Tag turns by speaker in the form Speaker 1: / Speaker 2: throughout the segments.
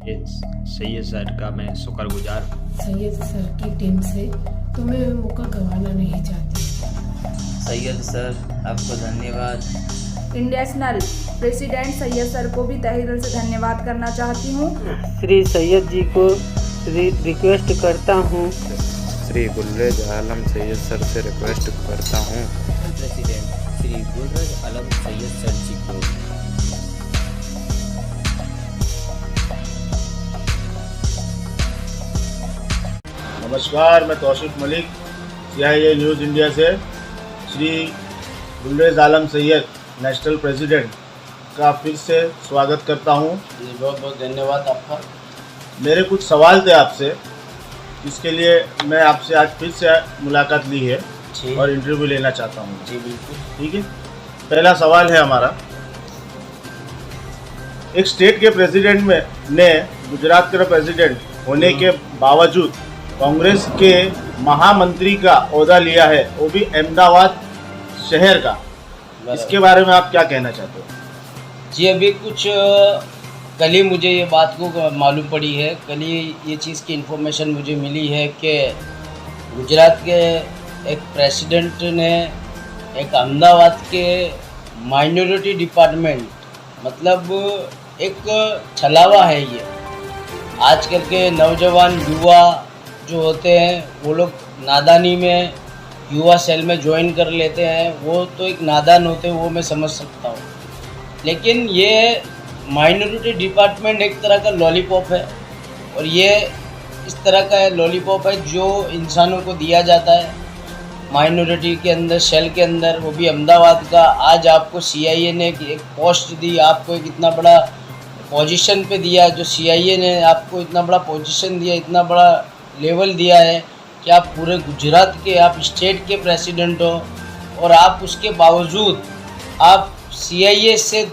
Speaker 1: ये सैयद सर का मैं शुक्रगुजार हूँ।
Speaker 2: सैयद सर की टीम से तो मैं मौका गंवाना नहीं चाहती।
Speaker 3: सैयद सर आपको धन्यवाद।
Speaker 4: इंटरनेशनल प्रेसिडेंट सैयद सर को भी तहे दिल से धन्यवाद करना चाहती हूँ।
Speaker 5: श्री सैयद जी को रिक्वेस्ट करता हूँ।
Speaker 6: श्री गुलरेज आलम सैयद सर से रिक्वेस्ट करता हूँ।
Speaker 3: प्रेसिडेंट श्री गुलरेज आलम सैयद सर जी को
Speaker 7: नमस्कार, मैं Tauseef Malik CIA news India से श्री गुलरेज आलम सैयद नेशनल प्रेसिडेंट का फिर से स्वागत करता हूं।
Speaker 3: जी बहुत बहुत धन्यवाद आपका।
Speaker 7: मेरे कुछ सवाल थे आपसे, इसके लिए मैं आपसे आज फिर से मुलाकात ली है और इंटरव्यू लेना चाहता हूं।
Speaker 3: जी बिल्कुल
Speaker 7: ठीक है। पहला सवाल है हमारा, एक स्टेट के प्रेसिडेंट ने गुजरात के प्रेसिडेंट होने के बावजूद कांग्रेस के महामंत्री का ओहदा लिया है, वो भी अहमदाबाद शहर का। इसके बारे में आप क्या कहना चाहते हो?
Speaker 8: जी अभी कुछ कल ही मुझे ये बात को मालूम पड़ी है, कल ही ये चीज़ की इन्फॉर्मेशन मुझे मिली है कि गुजरात के एक प्रेसिडेंट ने एक अहमदाबाद के माइनॉरिटी डिपार्टमेंट, मतलब एक छलावा है ये। आजकल के नौजवान युवा जो होते हैं वो लोग नादानी में युवा सेल में ज्वाइन कर लेते हैं, वो तो एक नादान होते हैं, वो मैं समझ सकता हूँ। लेकिन ये माइनॉरिटी डिपार्टमेंट एक तरह का लॉलीपॉप है, और ये इस तरह का लॉलीपॉप है जो इंसानों को दिया जाता है माइनॉरिटी के अंदर, सेल के अंदर, वो भी अहमदाबाद का। आज आपको CIA ने एक पोस्ट दी, आपको एक इतना बड़ा पोजीशन पे दिया, जो CIA ने आपको इतना बड़ा पोजीशन दिया, इतना बड़ा लेवल दिया है कि आप पूरे गुजरात के, आप स्टेट के प्रेसिडेंट हो, और आप उसके बावजूद आप CIA से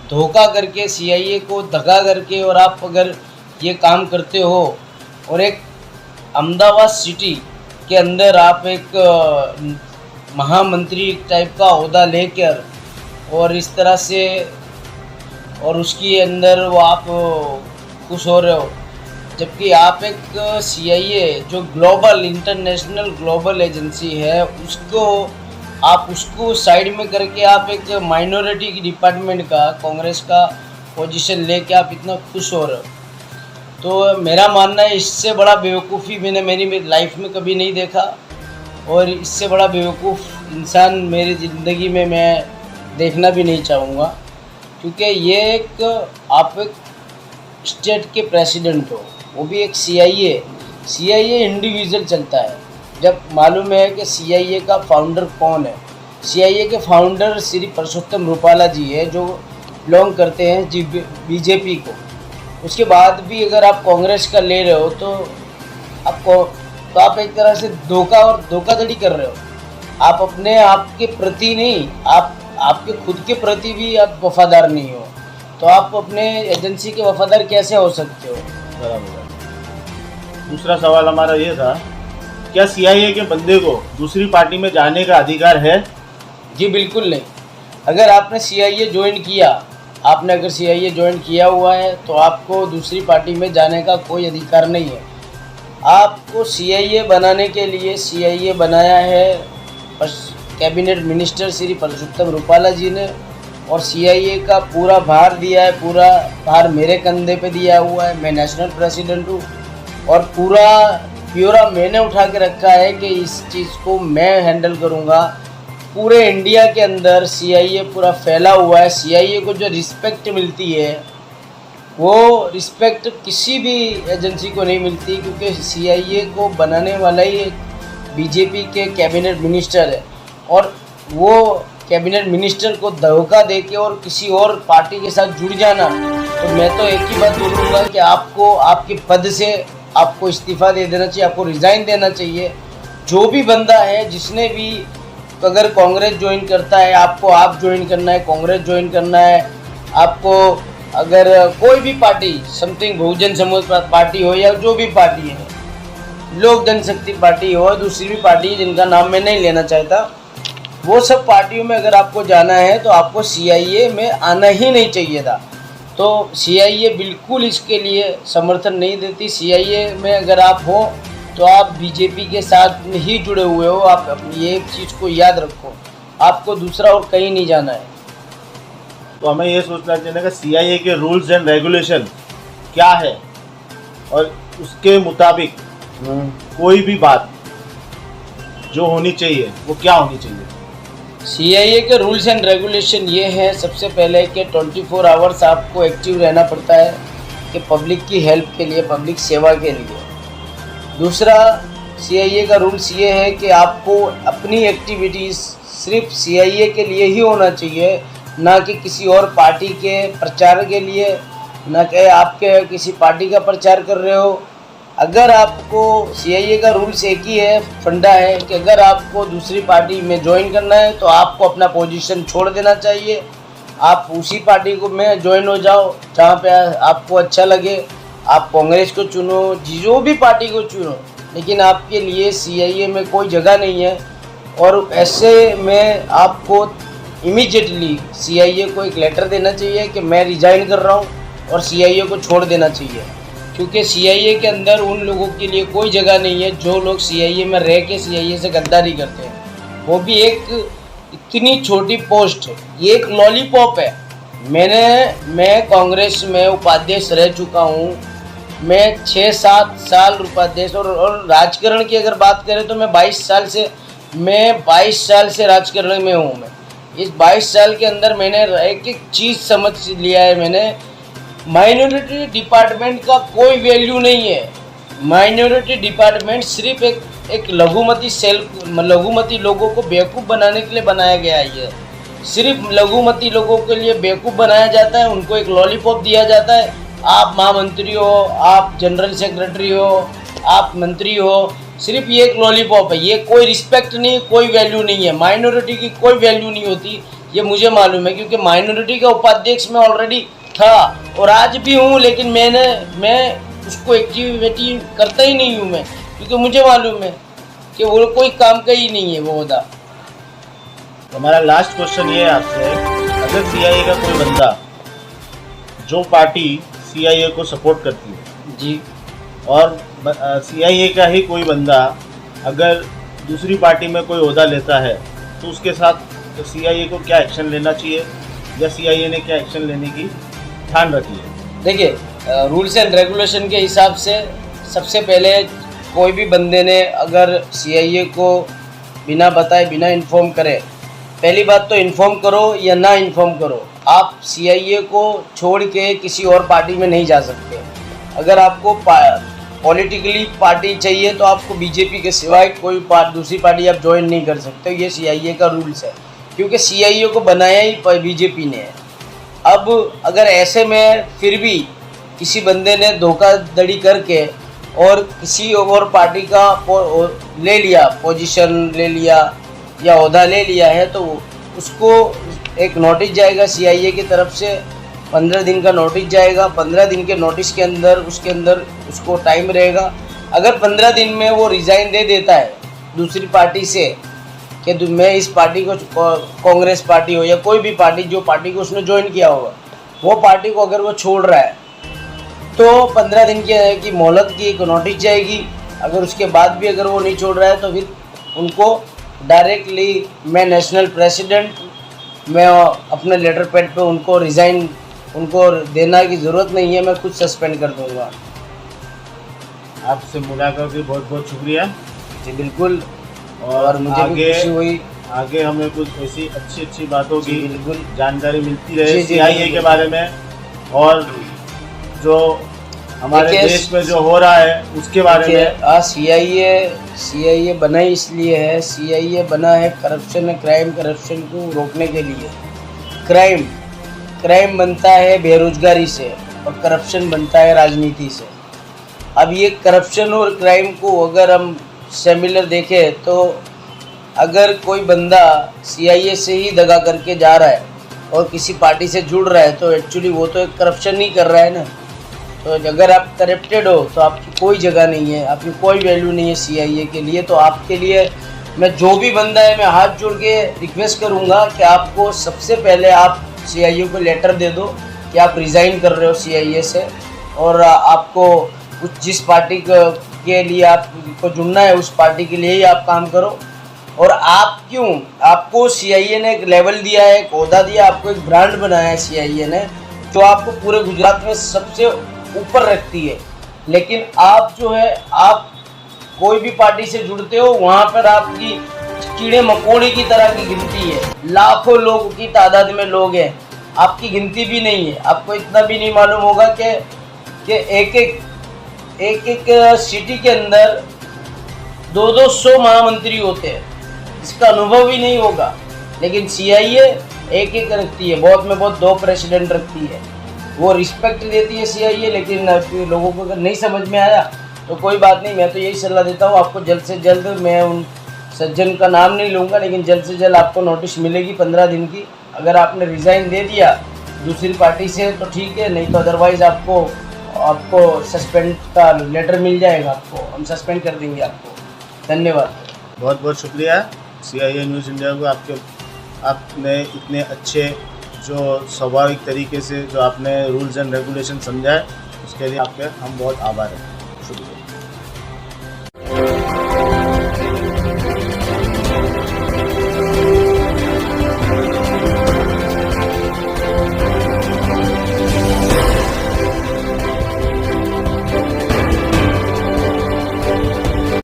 Speaker 8: धोखा करके, CIA को धक्का करके, और आप अगर ये काम करते हो और एक अहमदाबाद सिटी के अंदर आप एक महामंत्री टाइप का ओहदा लेकर और इस तरह से, और उसके अंदर वो आप खुश हो रहे हो, जबकि आप एक CIA जो ग्लोबल, इंटरनेशनल ग्लोबल एजेंसी है, उसको साइड में करके आप एक माइनॉरिटी की डिपार्टमेंट का, कांग्रेस का पोजीशन लेके आप इतना खुश हो रहे हो। तो मेरा मानना है इससे बड़ा बेवकूफ़ी मैंने मेरी लाइफ में कभी नहीं देखा, और इससे बड़ा बेवकूफ़ इंसान मेरी ज़िंदगी में मैं देखना भी नहीं चाहूँगा, क्योंकि ये आप एक स्टेट के प्रेसिडेंट हो, वो भी एक CIA इंडिविजुअल चलता है। जब मालूम है कि CIA का फाउंडर कौन है, CIA के फाउंडर श्री परसोत्तम रूपाला जी है, जो बिलोंग करते हैं BJP को। उसके बाद भी अगर आप कांग्रेस का ले रहे हो तो आप एक तरह से धोखा और धोखाधड़ी कर रहे हो। आप अपने आप के प्रति नहीं, आपके खुद के प्रति भी आप वफादार नहीं हो, तो आप अपने एजेंसी के वफादार कैसे हो सकते हो?
Speaker 7: बराबर। दूसरा सवाल हमारा ये था, क्या CIA के बंदे को दूसरी पार्टी में जाने का अधिकार है?
Speaker 8: जी बिल्कुल नहीं। अगर आपने CIA ज्वाइन किया, आपने अगर CIA ज्वाइन किया हुआ है तो आपको दूसरी पार्टी में जाने का कोई अधिकार नहीं है। आपको CIA बनाने के लिए CIA बनाया है कैबिनेट मिनिस्टर श्री परसोत्तम रूपाला जी ने, और CIA का पूरा भार दिया है, पूरा भार मेरे कंधे पे दिया हुआ है। मैं नेशनल प्रेसिडेंट हूँ, और पूरा ब्यौरा मैंने उठा के रखा है कि इस चीज़ को मैं हैंडल करूँगा। पूरे इंडिया के अंदर CIA पूरा फैला हुआ है। CIA को जो रिस्पेक्ट मिलती है वो रिस्पेक्ट किसी भी एजेंसी को नहीं मिलती, क्योंकि CIA को बनाने वाला ही एक BJP के कैबिनेट मिनिस्टर है, और वो कैबिनेट मिनिस्टर को धोखा देके और किसी और पार्टी के साथ जुड़ जाना, तो मैं तो एक ही बात बोलूँगा कि आपको आपके पद से आपको इस्तीफ़ा दे देना चाहिए, आपको रिज़ाइन देना चाहिए। जो भी बंदा है, जिसने भी अगर कांग्रेस ज्वाइन करता है, आपको आप ज्वाइन करना है, कांग्रेस ज्वाइन करना है, आपको अगर कोई भी party, something Bahujan Samaj party हो या जो भी पार्टी है, लोक जनशक्ति पार्टी हो, दूसरी भी पार्टी जिनका नाम मैं नहीं लेना चाहता, वो सब पार्टियों में अगर आपको जाना है तो आपको CIA में आना ही नहीं चाहिए था। तो सीआईए बिल्कुल इसके लिए समर्थन नहीं देती। सीआईए में अगर आप हो तो आप बीजेपी के साथ में ही जुड़े हुए हो। आप अपनी ये चीज़ को याद रखो, आपको दूसरा और कहीं नहीं जाना है।
Speaker 7: तो हमें ये सोचना चाहिए कि सीआईए के रूल्स एंड रेगुलेशन क्या है और उसके मुताबिक कोई भी बात जो होनी चाहिए वो क्या होनी चाहिए।
Speaker 8: सीआईए के रूल्स एंड रेगुलेशन ये हैं, सबसे पहले कि 24 आवर्स आपको एक्टिव रहना पड़ता है कि पब्लिक की हेल्प के लिए, पब्लिक सेवा के लिए। दूसरा सीआईए का रूल्स ये है कि आपको अपनी एक्टिविटीज़ सिर्फ सीआईए के लिए ही होना चाहिए, ना कि किसी और पार्टी के प्रचार के लिए, ना कि आपके किसी पार्टी का प्रचार कर रहे हो। अगर आपको सीआईए का रूल्स एक ही है, फंडा है कि अगर आपको दूसरी पार्टी में ज्वाइन करना है तो आपको अपना पोजीशन छोड़ देना चाहिए, आप उसी पार्टी को में ज्वाइन हो जाओ जहाँ पे आपको अच्छा लगे। आप कांग्रेस को चुनो, जो भी पार्टी को चुनो, लेकिन आपके लिए सीआईए में कोई जगह नहीं है। और ऐसे में आपको इमीडिएटली सीआईए को एक लेटर देना चाहिए कि मैं रिज़ाइन कर रहा हूँ और सीआईए को छोड़ देना चाहिए, क्योंकि सीआईए के अंदर उन लोगों के लिए कोई जगह नहीं है जो लोग सीआईए में रह के सीआईए से गद्दारी करते हैं। वो भी एक इतनी छोटी पोस्ट है, ये एक लॉलीपॉप है। मैं कांग्रेस में उपाध्यक्ष रह चुका हूँ, मैं 6-7 साल उपाध्यक्ष और राजकारण की अगर बात करें तो मैं 22 साल से राजकारण में हूँ। मैं इस 22 साल के अंदर मैंने एक एक चीज़ समझ लिया है। मैंने माइनॉरिटी डिपार्टमेंट का कोई वैल्यू नहीं है। माइनॉरिटी डिपार्टमेंट सिर्फ एक लघुमती लोगों को बेवकूफ़ बनाने के लिए बनाया गया है। ये सिर्फ लघुमती लोगों के लिए बेवकूफ़ बनाया जाता है, उनको एक लॉलीपॉप दिया जाता है। आप महामंत्री हो, आप जनरल सेक्रेटरी हो, आप मंत्री हो, सिर्फ ये एक लॉलीपॉप है। ये कोई रिस्पेक्ट नहीं, कोई वैल्यू नहीं है। माइनॉरिटी की कोई वैल्यू नहीं होती, ये मुझे मालूम है, क्योंकि माइनॉरिटी का उपाध्यक्ष मैं ऑलरेडी था और आज भी हूँ, लेकिन मैं उसको एक्टिविटी करता ही नहीं हूँ मैं, क्योंकि मुझे मालूम है कि वो कोई काम का ही नहीं है वो होता।
Speaker 7: हमारा लास्ट क्वेश्चन ये है आपसे, अगर सीआईए का कोई बंदा, जो पार्टी सीआईए को सपोर्ट करती है
Speaker 8: जी,
Speaker 7: और सीआईए का ही कोई बंदा अगर दूसरी पार्टी में कोई ओहदा लेता है तो उसके साथ सीआईए को क्या एक्शन लेना चाहिए या सीआईए ने क्या एक्शन लेने की ध्यान रखी है?
Speaker 8: देखिए, रूल्स एंड रेगुलेशन के हिसाब से सबसे पहले कोई भी बंदे ने अगर सीआईए को बिना बताए, बिना इन्फॉर्म करे, पहली बात तो इन्फॉर्म करो या ना इन्फॉर्म करो, आप सीआईए को छोड़ के किसी और पार्टी में नहीं जा सकते। अगर आपको पॉलिटिकली पार्टी चाहिए तो आपको बीजेपी के सिवाय कोई दूसरी पार्टी आप ज्वाइन नहीं कर सकते। ये सीआईए का रूल्स है, क्योंकि सीआईए को बनाया ही बीजेपी ने है। अब अगर ऐसे में फिर भी किसी बंदे ने धोखाधड़ी करके और किसी और पार्टी का ले लिया, पोजीशन ले लिया या ओहदा ले लिया है, तो उसको एक नोटिस जाएगा सीआईए की तरफ से, 15 दिन का नोटिस जाएगा। 15 दिन के नोटिस के अंदर उसको टाइम रहेगा। अगर 15 दिन में वो रिज़ाइन दे देता है दूसरी पार्टी से कि मैं इस पार्टी को, कांग्रेस पार्टी हो या कोई भी पार्टी, जो पार्टी को उसने ज्वाइन किया होगा, वो पार्टी को अगर वो छोड़ रहा है तो 15 दिन की मोहलत की एक नोटिस जाएगी। अगर उसके बाद भी अगर वो नहीं छोड़ रहा है तो फिर उनको डायरेक्टली मैं नेशनल प्रेसिडेंट, मैं अपने लेटर पैड पे उनको रिज़ाइन उनको देना की ज़रूरत नहीं है, मैं खुद सस्पेंड कर दूंगा।
Speaker 7: आपसे मुलाकात की बहुत बहुत शुक्रिया
Speaker 8: जी, बिल्कुल। और मुझे भी खुशी हुई।
Speaker 7: आगे हमें कुछ ऐसी अच्छी बातों की
Speaker 8: बिल्कुल
Speaker 7: जानकारी मिलती रहे
Speaker 8: जी,
Speaker 7: सीआईए के बारे में, और जो हमारे देश में जो हो रहा है उसके बारे में।
Speaker 8: सीआईए बना ही इसलिए है, सीआईए बना है करप्शन को रोकने के लिए। क्राइम बनता है बेरोजगारी से और करप्शन बनता है राजनीति से। अब ये करप्शन और क्राइम को अगर हम सिमिलर देखें तो अगर कोई बंदा सीआईए से ही दगा करके जा रहा है और किसी पार्टी से जुड़ रहा है तो एक्चुअली वो तो एक करप्शन नहीं कर रहा है ना। तो अगर आप करप्टेड हो तो आपकी कोई जगह नहीं है, आपकी कोई वैल्यू नहीं है सीआईए के लिए। तो आपके लिए मैं जो भी बंदा है, मैं हाथ जोड़ के रिक्वेस्ट करूंगा कि आपको सबसे पहले आप सीआईए को लेटर दे दो कि आप रिज़ाइन कर रहे हो CIA से और आपको कुछ जिस पार्टी के लिए आपको जुड़ना है उस पार्टी के लिए ही आप काम करो। और आप क्यों, आपको CIA ने एक लेवल दिया है, एक ओहदा दिया, आपको एक ब्रांड बनाया है CIA ने जो आपको पूरे गुजरात में सबसे ऊपर रखती है। लेकिन आप जो है, आप कोई भी पार्टी से जुड़ते हो वहाँ पर आपकी कीड़े मकोड़े की तरह की गिनती है, लाखों लोगों की तादाद में लोग हैं, आपकी गिनती भी नहीं है। आपको इतना भी नहीं मालूम होगा कि एक सिटी के अंदर 200 महामंत्री होते हैं, इसका अनुभव ही नहीं होगा। लेकिन CIA एक रखती है, बहुत में बहुत 2 प्रेसिडेंट रखती है, वो रिस्पेक्ट देती है CIA। लेकिन लोगों को अगर नहीं समझ में आया तो कोई बात नहीं, मैं तो यही सलाह देता हूँ आपको जल्द से जल्द, मैं उन सज्जन का नाम नहीं लूँगा, लेकिन जल्द से जल्द आपको नोटिस मिलेगी 15 दिन की। अगर आपने रिज़ाइन दे दिया दूसरी पार्टी से तो ठीक है, नहीं तो अदरवाइज़ आपको सस्पेंड का लेटर मिल जाएगा, आपको हम सस्पेंड कर देंगे आपको। धन्यवाद।
Speaker 7: बहुत बहुत शुक्रिया CIA न्यूज़ इंडिया को, आपने इतने अच्छे जो स्वाभाविक तरीके से जो आपने रूल्स एंड रेगुलेशन समझाए उसके लिए आपके हम बहुत आभार हैं। शुक्रिया।